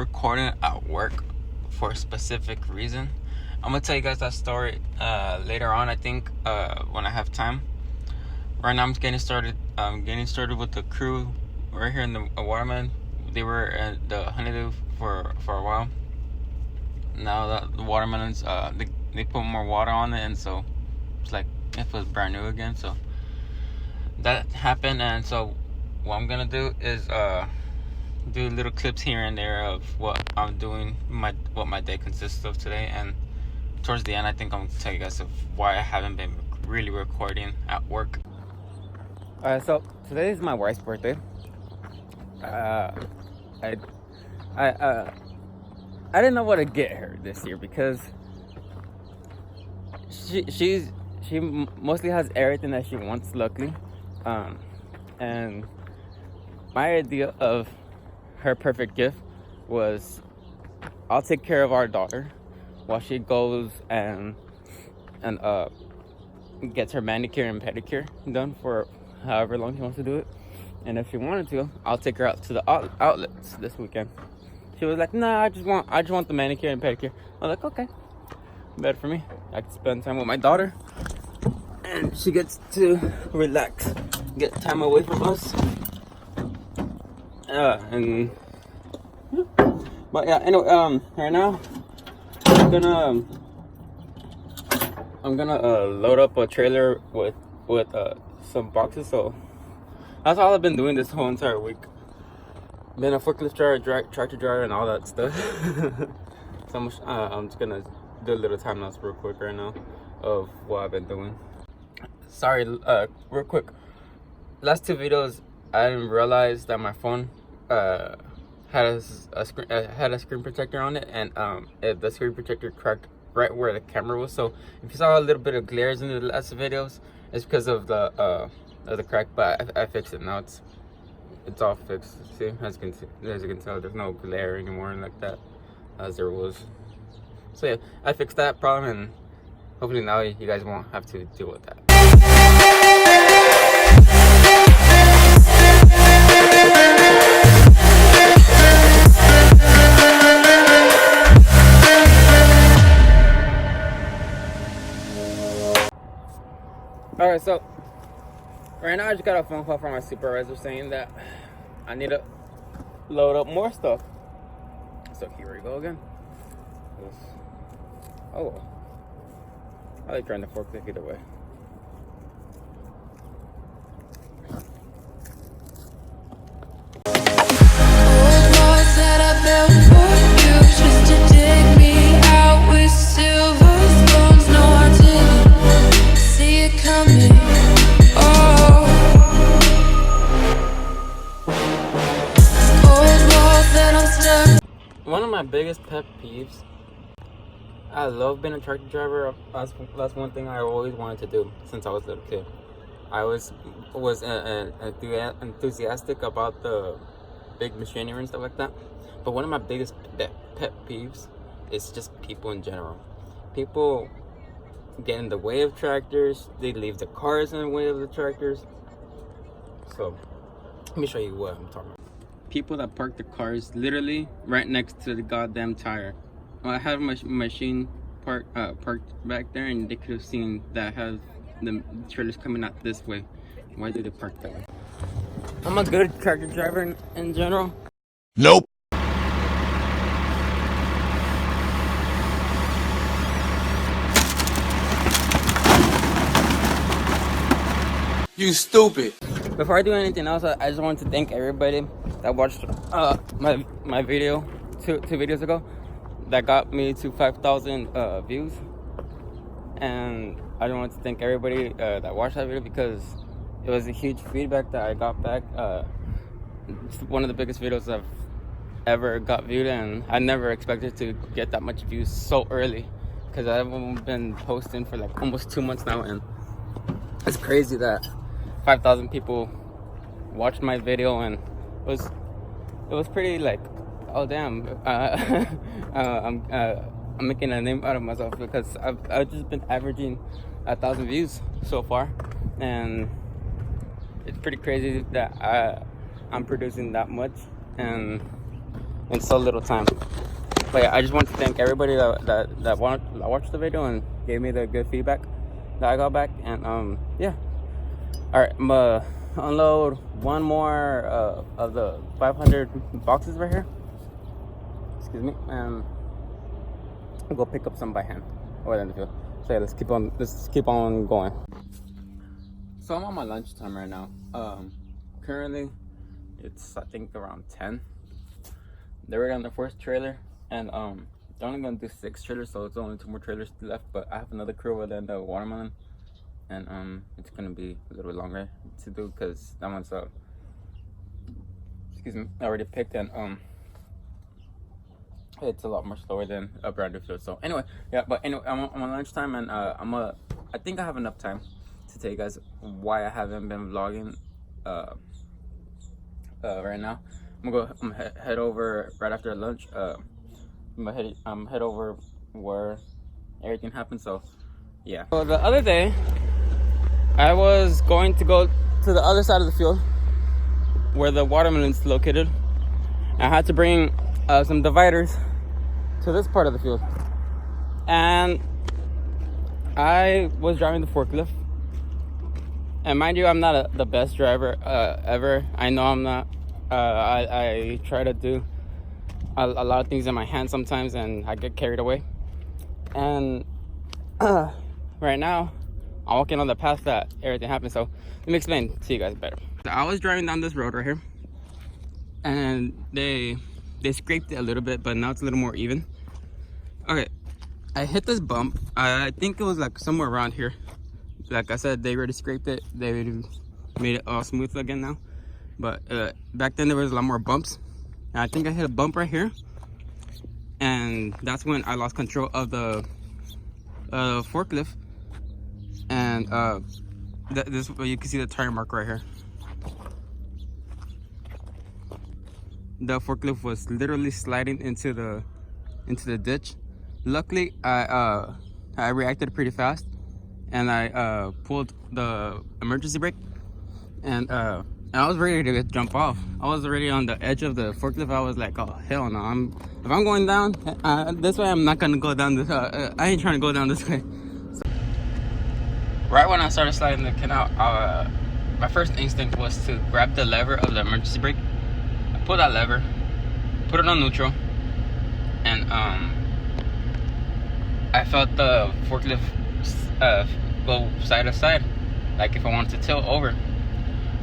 recording at work for a specific reason. I'm gonna tell you guys that story later on. I think when I have time. Right now, I'm getting started. Getting started with the crew right here in the Waterman. They were at the Honeydew for a while. Now that the watermelons, they put more water on it, and so it's like it was brand new again. So that happened, and so what I'm gonna do is do little clips here and there of what I'm doing, what my day consists of today, and towards the end, I think I'm gonna tell you guys of why I haven't been really recording at work. So today is my wife's birthday. I didn't know what to get her this year because she mostly has everything that she wants, luckily. And my idea of her perfect gift was I'll take care of our daughter while she goes and gets her manicure and pedicure done for however long she wants to do it. And if she wanted to, I'll take her out to the outlets this weekend. She was like, "Nah, I just want the manicure and pedicure." I was like, "Okay, better for me. I can spend time with my daughter, and she gets to relax, get time away from us." But yeah, anyway, right now I'm gonna load up a trailer with some boxes. So that's all I've been doing this whole entire week. Been a forklift driver, tractor driver, and all that stuff. So I'm just gonna do a little time lapse real quick right now of what I've been doing. Sorry, real quick. Last two videos, I didn't realize that my phone had a screen protector on it, and the screen protector cracked right where the camera was. So if you saw a little bit of glares in the last videos, it's because of the crack. But I fixed it now. It's all fixed. See, as you can tell, there's no glare anymore like that as there was. So yeah, I fixed that problem, and hopefully now you guys won't have to deal with that. Alright, so right now I just got a phone call from my supervisor saying that I need to load up more stuff. So here we go again. Oh, I like trying to forklift either way. One of my biggest pet peeves, I love being a tractor driver. That's one thing I always wanted to do since I was a little kid. I was enthusiastic about the big machinery and stuff like that. But one of my biggest pet peeves is just people in general. People get in the way of tractors. They leave the cars in the way of the tractors. So let me show you what I'm talking about. People that park the cars literally right next to the goddamn tire. I had my machine parked back there, and they could have seen that I have the trailers coming out this way. Why did they park that way? I'm a good tractor driver in general. Nope. You stupid. Before I do anything else, I just wanted to thank everybody that watched my video two videos ago that got me to 5,000 views. And I just wanted to thank everybody that watched that video because it was a huge feedback that I got back. It's one of the biggest videos I've ever got viewed, and I never expected to get that much views so early because I've been posting for like almost 2 months now, and it's crazy that 5,000 people watched my video, and it was pretty like, oh damn, I'm making a name out of myself because I've just been averaging 1,000 views so far, and it's pretty crazy that I'm producing that much. And in so little time. But yeah, I just want to thank everybody that watched the video and gave me the good feedback that I got back. And yeah, all right, I'm gonna unload one more of the 500 boxes right here. Excuse me, and I'll go pick up some by hand over there in the field. So yeah, let's keep on going. So I'm on my lunchtime right now. Currently it's I think around 10. They're right on the first trailer, and they're only gonna do 6 trailers, so it's only 2 more trailers left. But I have another crew within the watermelon, and it's gonna be a little bit longer to do because that one's excuse me, already picked, and it's a lot more slower than a brand new field. So anyway, yeah, but anyway, I'm on lunchtime, and I think I have enough time to tell you guys why I haven't been vlogging right now. I'm gonna head over right after lunch. I'm head over where everything happened. So yeah. So the other day, I was going to go to the other side of the field where the watermelon's located. I had to bring some dividers to this part of the field, and I was driving the forklift. And mind you, I'm not the best driver ever. I know I'm not. I try to do a lot of things in my hand sometimes, and I get carried away. And right now, I'm walking on the path that everything happened. So let me explain to you guys better. So I was driving down this road right here, and they scraped it a little bit, but now it's a little more even. Okay, I hit this bump. I think it was like somewhere around here. Like I said, they already scraped it. They already made it all smooth again now. But back then there was a lot more bumps. And I think I hit a bump right here, and that's when I lost control of the forklift. And this you can see the tire mark right here. The forklift was literally sliding into the ditch. Luckily, I reacted pretty fast, and I pulled the emergency brake, and I was ready to jump off. I was already on the edge of the forklift. I was like, oh hell no! If I'm going down this way, I'm not gonna go down this. I ain't trying to go down this way. So, right when I started sliding the canal, my first instinct was to grab the lever of the emergency brake. I pulled that lever, put it on neutral, and I felt the forklift go side to side, like if I wanted to tilt over.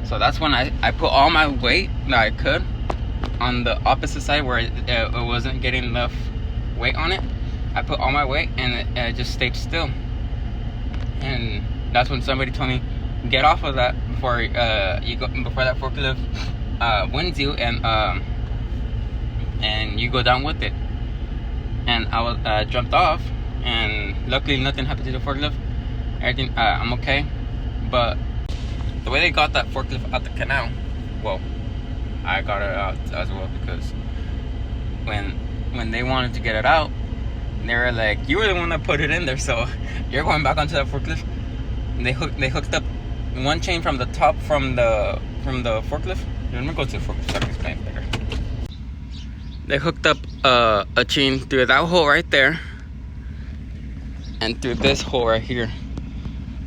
So that's when I put all my weight that I could on the opposite side where it wasn't getting enough weight on it. I put all my weight, and it just stayed still. And that's when somebody told me, get off of that before before that forklift winds you, and you go down with it. And I jumped off, and luckily nothing happened to the forklift. Everything, I'm okay. But the way they got that forklift out the canal, well, I got it out as well, because when they wanted to get it out, they were like, you were the one that put it in there, so you're going back onto that forklift. And they hooked up one chain from the top from the forklift. Let me go to the forklift so I can explain it better. They hooked up a chain through that hole right there, and through this hole right here.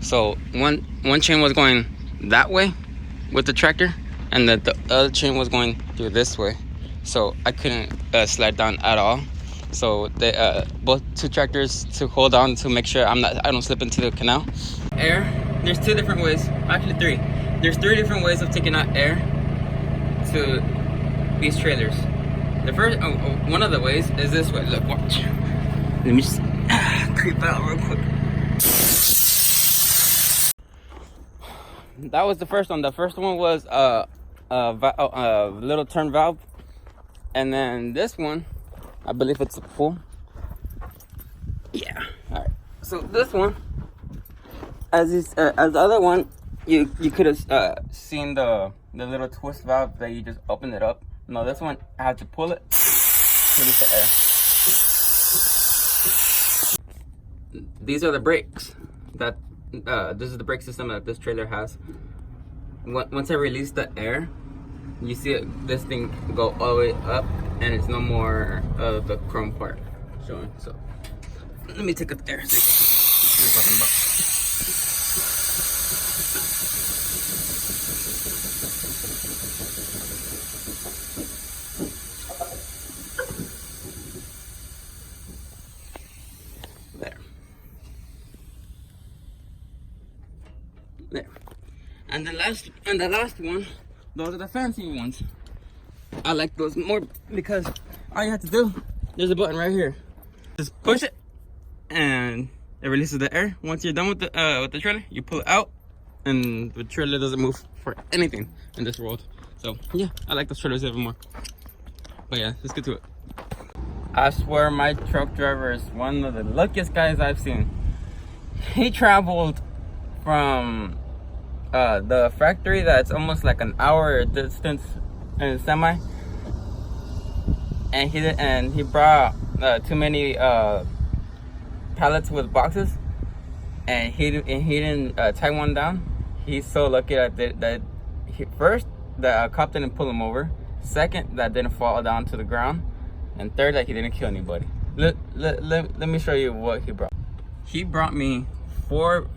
So one chain was going that way with the tractor, and the other chain was going through this way. So I couldn't slide down at all. So they both two tractors to hold on to make sure I don't slip into the canal. Air. There's 2 different ways. Actually 3. There's 3 different ways of taking out air to these trailers. The first one of the ways is this way. Look, watch. Let me just creep out real quick. That was the first one. The first one was a little turn valve, and then this one, I believe it's a pull. Yeah. All right. So this one, as the other one, you could have seen the little twist valve that you just opened it up. No, this one I had to pull it to release the air. These are the brakes that. This is the brake system that this trailer has. Once I release the air, you see this thing go all the way up and it's no more of the chrome part showing. So let me take it there. There. And the last one, those are the fancy ones. I like those more because all you have to do, there's a button right here. Just push it and it releases the air. Once you're done with the trailer, you pull it out and the trailer doesn't move for anything in this world. So yeah, I like those trailers even more. But yeah, let's get to it. I swear my truck driver is one of the luckiest guys I've seen. He traveled from the factory that's almost like an hour distance in a semi, and he brought too many pallets with boxes, and he didn't tie one down. He's so lucky that first the cop didn't pull him over, second that didn't fall down to the ground, and third that he didn't kill anybody. Let me show you what he brought. He brought me 4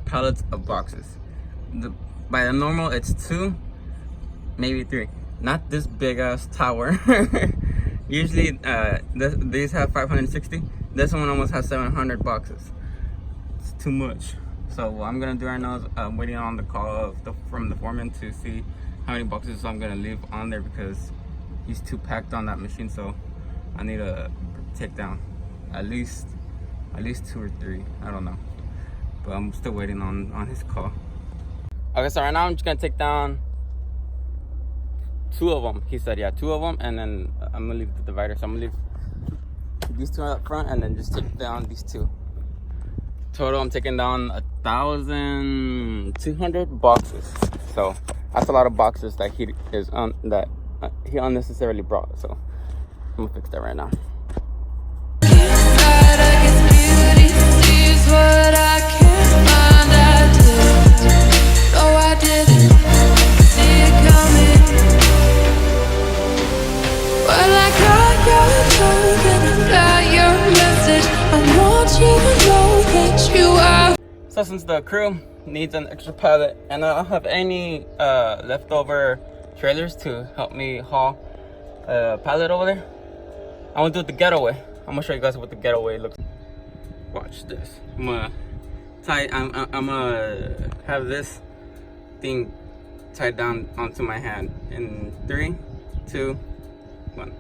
pallets of boxes. By the normal it's 2, maybe 3. Not this big ass tower. Usually these have 560. This one almost has 700 boxes. It's too much. So what I'm gonna do right now is I'm waiting on the call from the foreman to see how many boxes I'm gonna leave on there, because he's too packed on that machine. So I need to take down at least 2 or 3. I don't know, but I'm still waiting on his call. Okay, so right now I'm just gonna take down 2 of them. He said, yeah, 2 of them, and then I'm gonna leave the divider. So I'm gonna leave these 2 up front, and then just take down these 2. Total, I'm taking down 1,200 boxes. So that's a lot of boxes that he unnecessarily brought. So I'm gonna fix that right now. So since the crew needs an extra pallet and I don't have any leftover trailers to help me haul a pallet over there, I want to do it the getaway. I'm gonna show you guys what the getaway looks like. Watch this. I'm gonna have this thing tied down onto my hand in 3, 2, 1.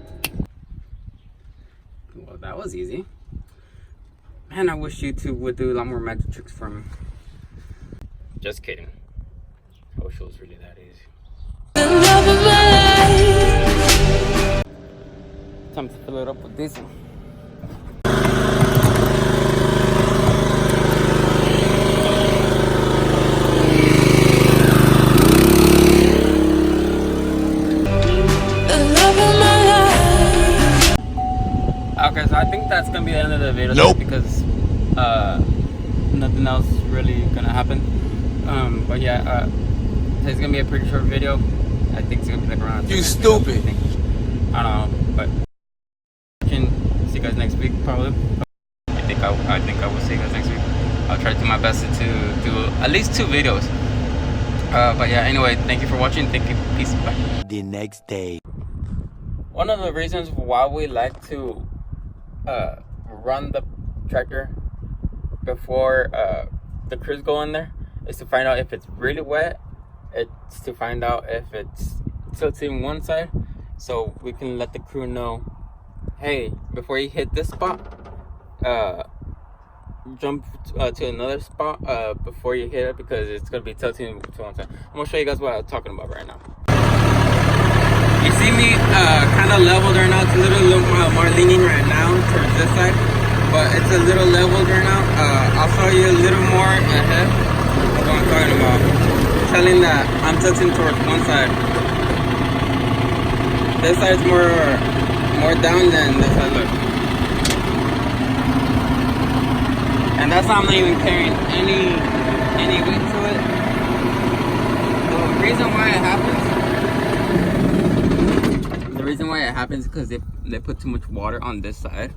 Well, that was easy. Man, I wish YouTube would do a lot more magic tricks for me. Just kidding. I wish it was really that easy. Time to fill it up with diesel. Okay, so I think that's gonna be the end of the video. Nope. Because nothing else really gonna happen. But yeah, it's gonna be a pretty short video. I think it's gonna be like around. You stupid. I don't know, but see you guys next week probably. I think I will see you guys next week. I'll try to do my best to do at least 2 videos. But yeah, anyway, thank you for watching. Thank you. Peace. Bye. The next day. One of the reasons why we like to run the tractor before the crews go in there is to find out if it's really wet. It's to find out if it's tilting one side, so we can let the crew know, hey, before you hit this spot, jump to another spot before you hit it, because it's gonna be tilting to one side. I'm gonna show you guys what I'm talking about right now. You see me kind of leveled right now. It's a little more leaning right now towards this side, but it's a little leveled right now. I'll show you a little more ahead of what I'm talking about. Telling that I'm tilting towards one side. This side's more down than this side. Look, and that's not even carrying any weight to it. The reason why it happens. The reason why it happens is because they put too much water on this side,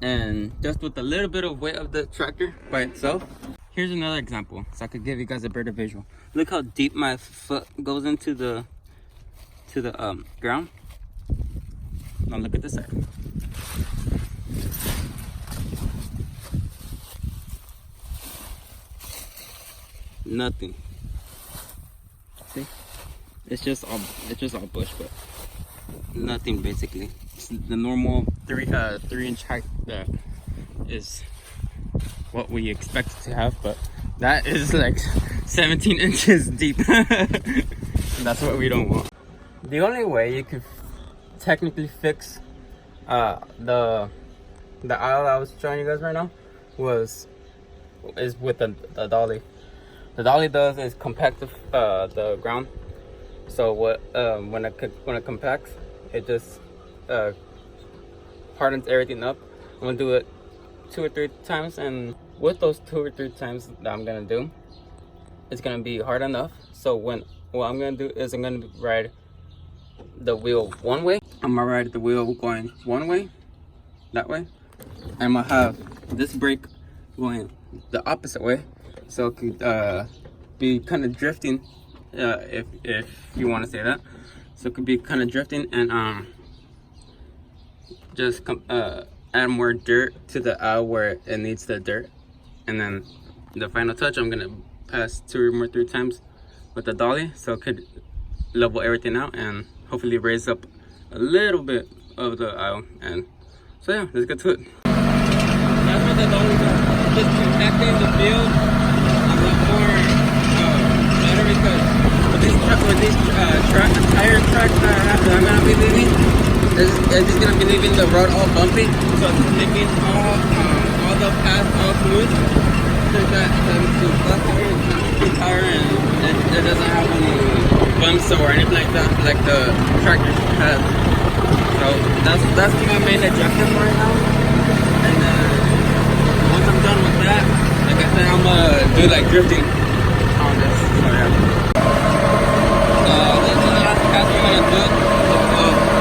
and just with a little bit of weight of the tractor by itself. Here's another example, so I could give you guys a better visual. Look how deep my foot goes into the ground. Now look at this side. Nothing. See? It's just all bush, but nothing basically. It's the normal 3-inch height that is what we expect to have, but that is like 17 inches deep. That's what we don't want. The only way you could technically fix the aisle I was showing you guys right now is with the dolly. The dolly does is compact the ground. So when it compacts, it just hardens everything up. I'm gonna do it 2 or 3 times, and with those 2 or 3 times that I'm gonna do, it's gonna be hard enough. So what I'm gonna do is I'm gonna ride the wheel one way. I'm gonna ride the wheel going one way, that way. I'm gonna have this brake going the opposite way, so it could be kind of drifting, if you want to say that. So it could be kind of drifting, and just add more dirt to the aisle where it needs the dirt. And then the final touch, I'm gonna pass 2 or 3 times with the dolly, so it could level everything out and hopefully raise up a little bit of the aisle. And so yeah, let's get to it. That's what the dolly does. Just compacting the field a lot more better, because with these tire tracks that I'm gonna be leaving, it's just gonna be leaving the road all bumpy, so it's making all the paths all smooth. So that the flat tire is not a tire, and it doesn't have any bumps or anything like that, like the tractor has. So that's my main objective right now. And then once I'm done with that, like I said, I'm gonna do like drifting on this. So yeah. This is the last pass we're gonna do.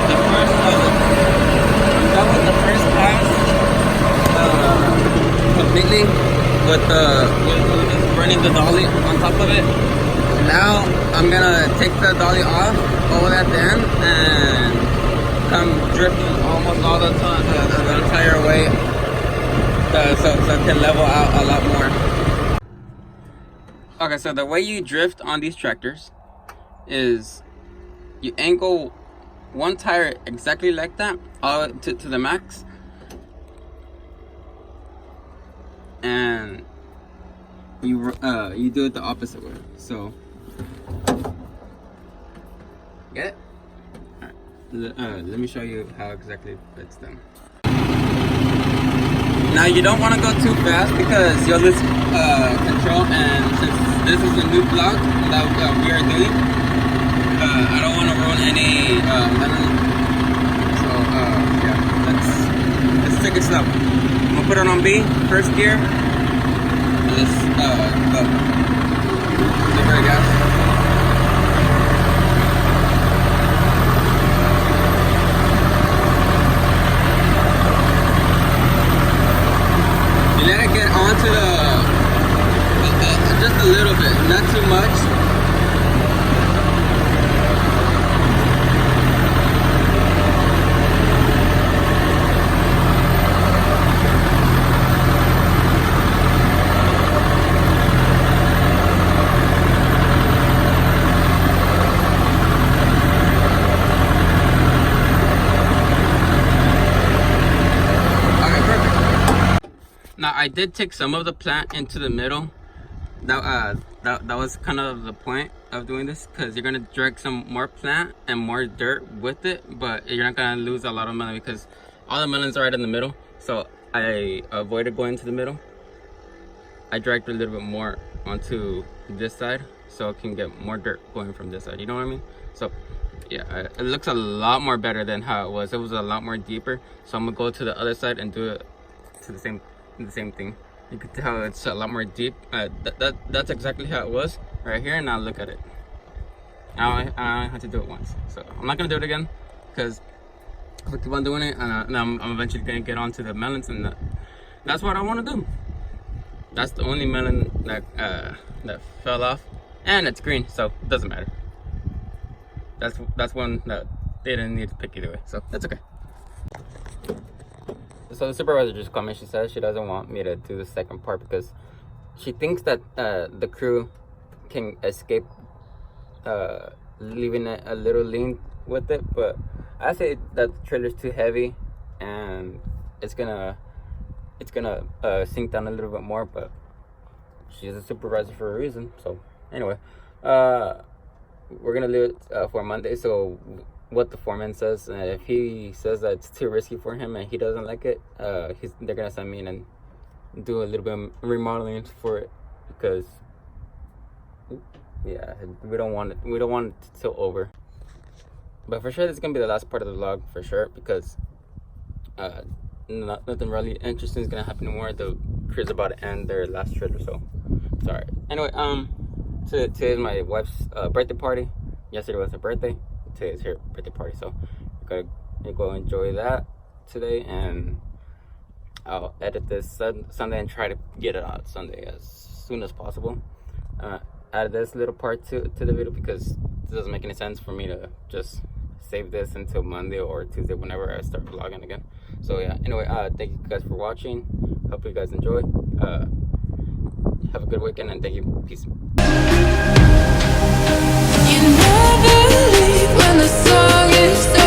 The first I'm done with the first pass completely with running the dolly on top of it. Now I'm gonna take the dolly off all at the end and come drifting almost all the time, the entire way, so it can level out a lot more. Okay, so the way you drift on these tractors is you angle one tire exactly like that, all to the max, and you do it the opposite way. So get it? Alright. Let me show you how exactly it's done. Now you don't want to go too fast because you'll lose control, and since this is a new vlog that we are doing, I don't want to ruin any so yeah, let's take it slow. I'm gonna put it on B, first gear. Let's go. Give her a gas. Let it get onto just a little bit, not too much. Now I did take some of the plant into the middle. That was kind of the point of doing this, because you're gonna drag some more plant and more dirt with it, but you're not gonna lose a lot of melon because all the melons are right in the middle. So I avoided going to the middle. I dragged a little bit more onto this side so it can get more dirt going from this side. You know what I mean? So yeah, it looks a lot more better than how it was. It was a lot more deeper. So I'm gonna go to the other side and do it to the same thing. You can tell it's a lot more deep. That's exactly how it was right here. Now look at it. I have to do it once, so I'm not gonna do it again because if I keep on doing it, and I'm eventually gonna get onto the melons, and that's what I want to do. That's the only melon that fell off, and it's green, so it doesn't matter. That's one that they didn't need to pick either way, so that's okay. So the supervisor just called me. She says she doesn't want me to do the second part because she thinks that the crew can escape leaving it a little lean with it, but I say that the trailer's too heavy and it's gonna sink down a little bit more. But she's a supervisor for a reason. So anyway, we're gonna leave it for Monday. So what the foreman says, if he says that it's too risky for him and he doesn't like it, they're gonna send me in and do a little bit of remodeling for it, because yeah, we don't want it to tilt over. But for sure, this is gonna be the last part of the vlog for sure, because nothing really interesting is gonna happen anymore. The crew's about to end their last trailer, so sorry. Anyway, today is my wife's birthday party. Yesterday was her birthday. Today is her birthday party, so we're gonna go enjoy that today, and I'll edit this Sunday and try to get it out Sunday as soon as possible. Add this little part to the video because it doesn't make any sense for me to just save this until Monday or Tuesday whenever I start vlogging again. So yeah, anyway, thank you guys for watching. Hope you guys enjoy. Have a good weekend, and thank you. Peace. You never leave when the song is done.